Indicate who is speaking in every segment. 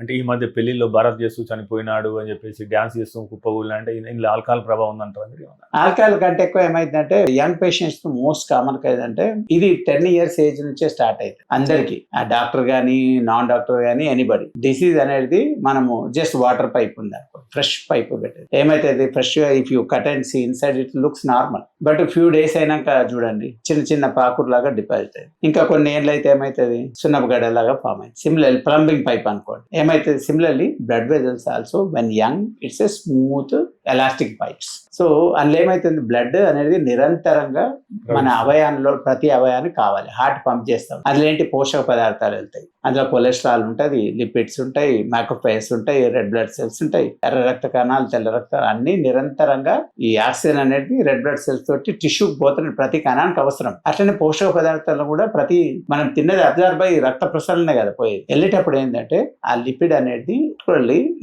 Speaker 1: అంటే ఈ మధ్య పెళ్లిలో భరత్ చేస్తూ చనిపోయినాడు అని చెప్పేసి డ్యాన్స్ చేస్తూ కుప్పగూలిన అంటే ఇందులో ఆల్కహాల్ ప్రభావం ఉందంటారా మీరు?
Speaker 2: ఆల్కహాల్ కంటే ఎక్కువ ఏమైందంటే యంగ్ పేషెంట్స్ మోస్ట్ కామన్ ఏదంటే ఇది 10 years ఏజ్ నుంచే స్టార్ట్ అవుతుంది అందరికి. ఆ డాక్టర్ గానీ నాన్ డాక్టర్ గానీ ఎనీబడి. డిసీజ్ అనేది మనము జస్ట్ వాటర్ పైప్ ఉంది అనుకో, ఫ్రెష్ పైప్ పెట్టేది ఏమైతుంది, fresh if you cut and see inside it looks normal, but few days అయినాక చూడండి చిన్న చిన్న పాకుడు లాగా డిపాజిట్ అయింది. ఇంకా కొన్ని ఏళ్ళు అయితే ఏమైతుంది, సున్నపు గడ్డలాగా ఫామ్ అయింది. సిమిలర్లీ ప్లంబింగ్ పైప్ అనుకోండి ఏమైతుంది, similarly blood vessels also when young it's a smooth elastic pipes. So అందులో ఏమైతుంది, బ్లడ్ అనేది నిరంతరంగా మన అవయాల్లో ప్రతి అవయానికి కావాలి. హార్ట్ పంప్ చేస్తాం, అందులో ఏంటి పోషక పదార్థాలు వెళ్తాయి, అందులో కొలెస్ట్రాల్ ఉంటుంది, లిపిడ్స్ ఉంటాయి, మ్యాక్రోఫైల్స్ ఉంటాయి, రెడ్ బ్లడ్ సెల్స్ ఉంటాయి, ఎర్ర రక్త కణాలు, తెల్ల రక్త అన్ని నిరంతరంగా ఈ ఆక్సిజన్ అనేది రెడ్ బ్లడ్ సెల్స్ తోటి టిష్యూకి పోతున్న ప్రతి కణానికి అవసరం. అట్లనే పోషక పదార్థాలు కూడా ప్రతి మనం తిన్నది అబ్జర్వ్ అయ్యి రక్త ప్రసరణనే కదా పోయేది. వెళ్ళేటప్పుడు ఏంటంటే ఆ లిపిడ్ అనేది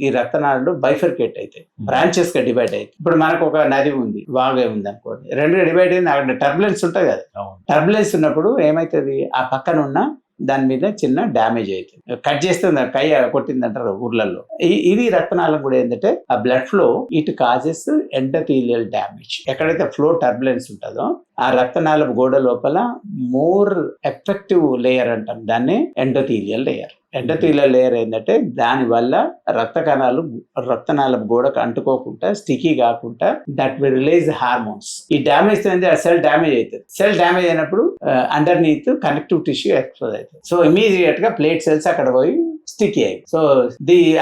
Speaker 2: ఈ రక్తనాళాలు బైఫర్కేట్ అవుతాయి, బ్రాంచెస్ గా డివైడ్ అవుతాయి. ఇప్పుడు మనకు ఒక నది ఉంది, వాగే ఉంది అనుకోండి, రెండు డివైడ్ అయింది, అక్కడ టర్బులెన్స్ ఉంటుంది కదా. టర్బులెన్స్ ఉన్నప్పుడు ఏమైతుంది, ఆ పక్కన ఉన్న దాని మీద చిన్న డ్యామేజ్ అవుతుంది, కట్ చేస్తుంది, కై కొట్టింది అంటారు ఊర్లలో. ఇది రక్తనాళం కూడా ఏంటంటే ఆ blood flow it causes endothelial damage. ఎక్కడైతే ఫ్లో టర్బులెన్స్ ఉంటుందో ఆ రక్తనాళం గోడ లోపల మోర్ ఎఫెక్టివ్ లేయర్ అంటాం దాన్ని ఎండోథీలియల్ లేయర్. ఎండోథీలియల్ లేయర్ ఏంటంటే దానివల్ల రక్తనాళం గోడకు అంటుకోకుండా స్టికీ కాకుండా దట్ విల్ రిలీజ్ హార్మోన్స్. ఈ డ్యామేజ్ అనేది సెల్ డ్యామేజ్ అవుతుంది. సెల్ డ్యామేజ్ అయినప్పుడు underneath connective tissue expose అవుతుంది. సో ఇమీడియట్ గా ప్లేట్ సెల్స్ అక్కడ పోయి స్టికీ అయ్యి, సో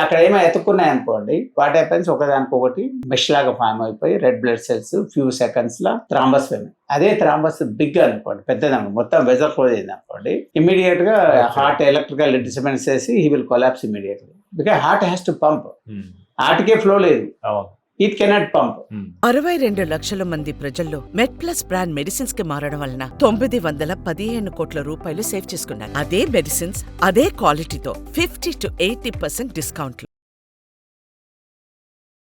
Speaker 2: అక్కడ ఏమో ఎత్తుకున్నాయి అనుకోండి, వాట్ హ్యాపెన్స్ ఒకదానికొకటి మెష్ లాగా ఫామ్ అయిపోయి red blood cells few seconds లా థ్రాంబస్ ఫామ్. అదే థ్రాంబస్ బిగ్ అనుకోండి, పెద్దదనుకో, మొత్తం వెజల్ క్లోజ్ అయింది అనుకోండి, ఇమీడియట్ గా హార్ట్ ఎలక్ట్రికల్ డిస్టర్బెన్స్ చేసి he will collapse immediately. Because heart has to pump, హార్ట్కే ఫ్లో లేదు, ఇట్ కెనాట్ పంప్.
Speaker 3: 62 లక్షల మంది ప్రజల్లో మెడ్ ప్లస్ బ్రాండ్ మెడిసిన్స్ కి మారడం వలన 915 కోట్ల రూపాయలు సేవ్ చేసుకున్నారు. అదే మెడిసిన్స్ అదే క్వాలిటీతో 50 to 80% డిస్కౌంట్లు.